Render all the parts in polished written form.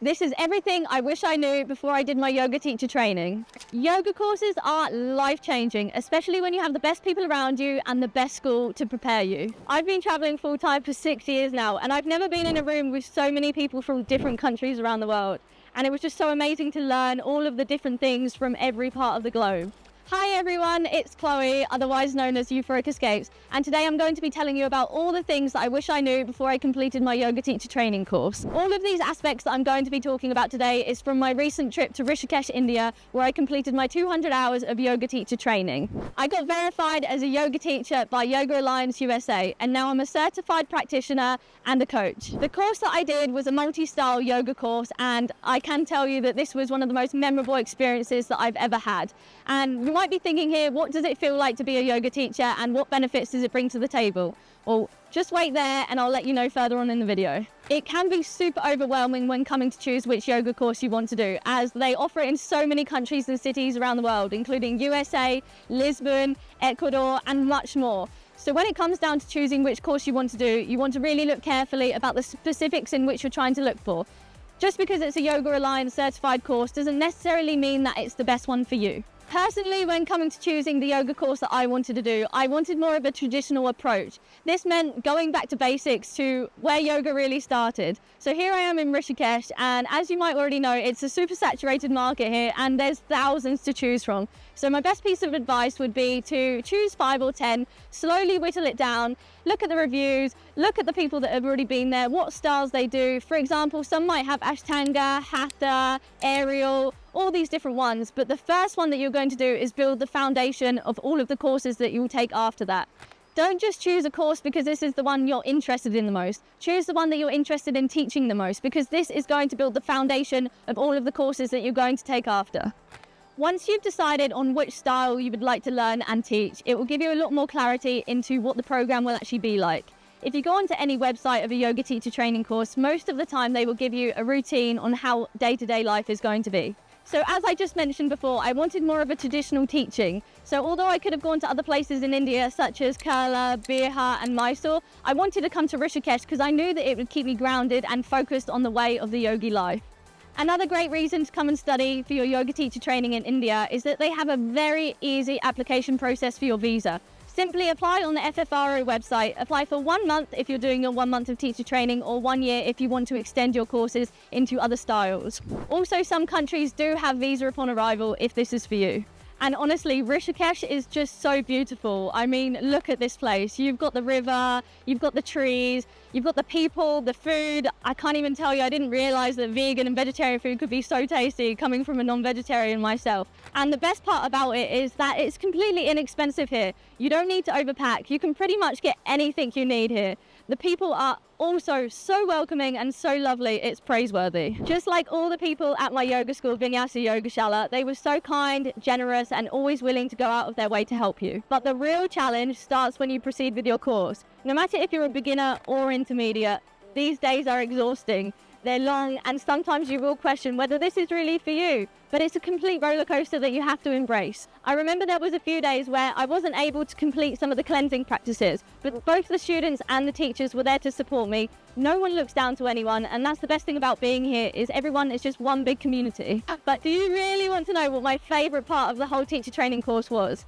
This is everything I wish I knew before I did my yoga teacher training. Yoga courses are life-changing, especially when you have the best people around you and the best school to prepare you. I've been traveling full-time for 6 years now, and I've never been in a room with so many people from different countries around the world. And it was just so amazing to learn all of the different things from every part of the globe. Hi everyone, it's Chloe, otherwise known as Euphoric Escapes, and today I'm going to be telling you about all the things that I wish I knew before I completed my yoga teacher training course. All of these aspects that I'm going to be talking about today is from my recent trip to Rishikesh, India, where I completed my 200 hours of yoga teacher training. I got verified as a yoga teacher by Yoga Alliance USA, and now I'm a certified practitioner and a coach. The course that I did was a multi-style yoga course, and I can tell you that this was one of the most memorable experiences that I've ever had. And you might be thinking here, what does it feel like to be a yoga teacher and what benefits does it bring to the table? Well, just wait there and I'll let you know further on in the video. It can be super overwhelming when coming to choose which yoga course you want to do, as they offer it in so many countries and cities around the world, including USA, Lisbon, Ecuador, and much more. So when it comes down to choosing which course you want to do, you want to really look carefully about the specifics in which you're trying to look for. Just because it's a Yoga Alliance certified course doesn't necessarily mean that it's the best one for you. Personally, when coming to choosing the yoga course that I wanted to do, I wanted more of a traditional approach. This meant going back to basics to where yoga really started. So here I am in Rishikesh, and as you might already know, it's a super saturated market here and there's thousands to choose from. So my best piece of advice would be to choose 5 or 10, slowly whittle it down, look at the reviews, look at the people that have already been there, what styles they do. For example, some might have Ashtanga, Hatha, Aerial, all these different ones, but the first one that you're going to do is build the foundation of all of the courses that you will take after that. Don't just choose a course because this is the one you're interested in the most. Choose the one that you're interested in teaching the most, because this is going to build the foundation of all of the courses that you're going to take after. Once you've decided on which style you would like to learn and teach, it will give you a lot more clarity into what the program will actually be like. If you go onto any website of a yoga teacher training course, most of the time they will give you a routine on how day-to-day life is going to be. So as I just mentioned before, I wanted more of a traditional teaching. So although I could have gone to other places in India, such as Kerala, Bihar and Mysore, I wanted to come to Rishikesh because I knew that it would keep me grounded and focused on the way of the yogi life. Another great reason to come and study for your yoga teacher training in India is that they have a very easy application process for your visa. Simply apply on the FFRO website. Apply for 1 month if you're doing your 1 month of teacher training, or 1 year if you want to extend your courses into other styles. Also, some countries do have visa upon arrival if this is for you. And honestly, Rishikesh is just so beautiful. I mean, look at this place. You've got the river, you've got the trees, you've got the people, the food. I can't even tell you, I didn't realize that vegan and vegetarian food could be so tasty coming from a non-vegetarian myself. And the best part about it is that it's completely inexpensive here. You don't need to overpack. You can pretty much get anything you need here. The people are also so welcoming and so lovely, it's praiseworthy. Just like all the people at my yoga school, Vinyasa Yogashala, they were so kind, generous, and always willing to go out of their way to help you. But the real challenge starts when you proceed with your course. No matter if you're a beginner or intermediate, these days are exhausting. They're long, and sometimes you will question whether this is really for you, but it's a complete roller coaster that you have to embrace. I remember there was a few days where I wasn't able to complete some of the cleansing practices, but both the students and the teachers were there to support me. No one looks down to anyone, and that's the best thing about being here, is everyone is just one big community. But do you really want to know what my favorite part of the whole teacher training course was?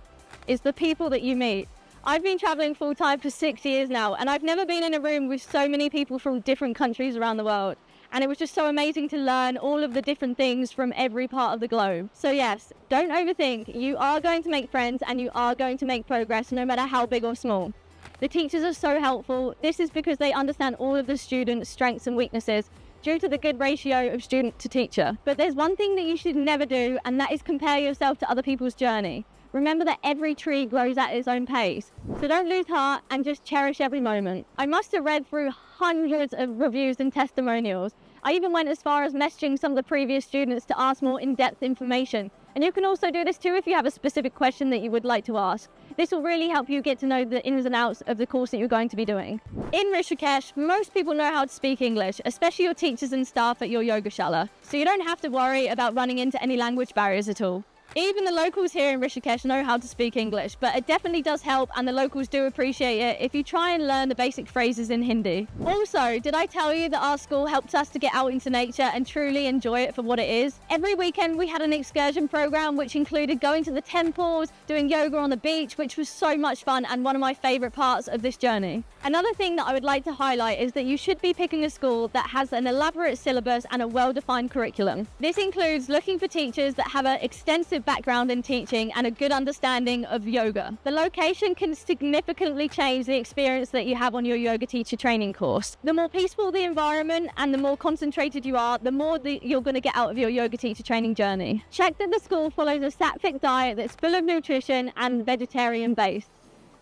It's the people that you meet. I've been traveling full-time for 6 years now, and I've never been in a room with so many people from different countries around the world. And it was just so amazing to learn all of the different things from every part of the globe. So yes, don't overthink. You are going to make friends and you are going to make progress, no matter how big or small. The teachers are so helpful. This is because they understand all of the students' strengths and weaknesses due to the good ratio of student to teacher. But there's one thing that you should never do, and that is compare yourself to other people's journey. Remember that every tree grows at its own pace. So don't lose heart and just cherish every moment. I must have read through hundreds of reviews and testimonials. I even went as far as messaging some of the previous students to ask more in-depth information. And you can also do this too if you have a specific question that you would like to ask. This will really help you get to know the ins and outs of the course that you're going to be doing. In Rishikesh, most people know how to speak English, especially your teachers and staff at your yogashala. So you don't have to worry about running into any language barriers at all. Even the locals here in Rishikesh know how to speak English, but it definitely does help, and the locals do appreciate it if you try and learn the basic phrases in Hindi. Also, did I tell you that our school helped us to get out into nature and truly enjoy it for what it is? Every weekend we had an excursion program which included going to the temples, doing yoga on the beach, which was so much fun and one of my favorite parts of this journey. Another thing that I would like to highlight is that you should be picking a school that has an elaborate syllabus and a well-defined curriculum. This includes looking for teachers that have an extensive background in teaching and a good understanding of yoga. The location can significantly change the experience that you have on your yoga teacher training course. The more peaceful the environment and the more concentrated you are, the more you're going to get out of your yoga teacher training journey. Check that the school follows a sattvic diet that's full of nutrition and vegetarian based.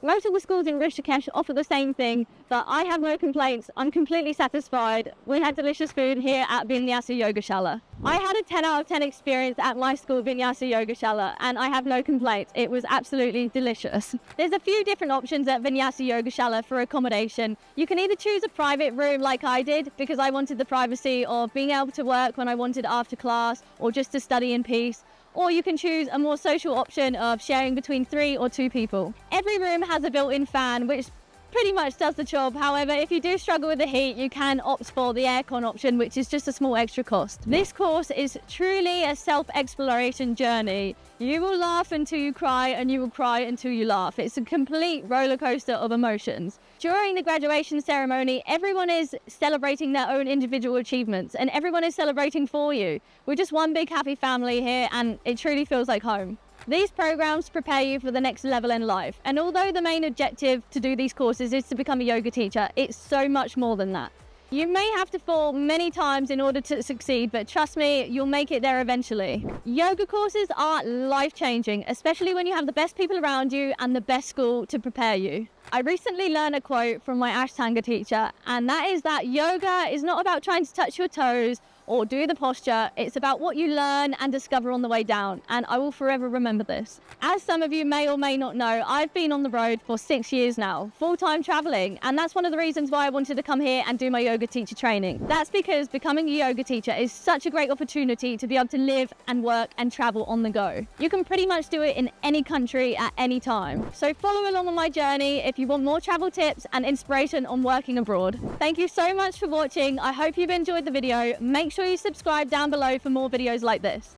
Most of the schools in Rishikesh offer the same thing, but I have no complaints. I'm completely satisfied. We had delicious food here at Vinyasa Yogashala. I had a 10 out of 10 experience at my school, Vinyasa Yogashala, and I have no complaints. It was absolutely delicious. There's a few different options at Vinyasa Yogashala for accommodation. You can either choose a private room like I did, because I wanted the privacy of being able to work when I wanted after class or just to study in peace. Or you can choose a more social option of sharing between 3 or 2 people. Every room has a built-in fan, which pretty much does the job. However, if you do struggle with the heat, you can opt for the aircon option, which is just a small extra cost. This course is truly a self-exploration journey. You will laugh until you cry, and you will cry until you laugh. It's a complete roller coaster of emotions. During the graduation ceremony, everyone is celebrating their own individual achievements, and everyone is celebrating for you. We're just one big happy family here, and it truly feels like home. These programs prepare you for the next level in life, and although the main objective to do these courses is to become a yoga teacher, it's so much more than that. You may have to fall many times in order to succeed, but trust me, you'll make it there eventually. Yoga courses are life-changing, especially when you have the best people around you and the best school to prepare you. I recently learned a quote from my Ashtanga teacher, and that is that yoga is not about trying to touch your toes or do the posture. It's about what you learn and discover on the way down, and I will forever remember this. As some of you may or may not know, I've been on the road for 6 years now, full-time traveling, and that's one of the reasons why I wanted to come here and do my yoga teacher training. That's because becoming a yoga teacher is such a great opportunity to be able to live and work and travel on the go. You can pretty much do it in any country at any time. So follow along on my journey if you want more travel tips and inspiration on working abroad. Thank you so much for watching. I hope you've enjoyed the video. Make sure you subscribe down below for more videos like this.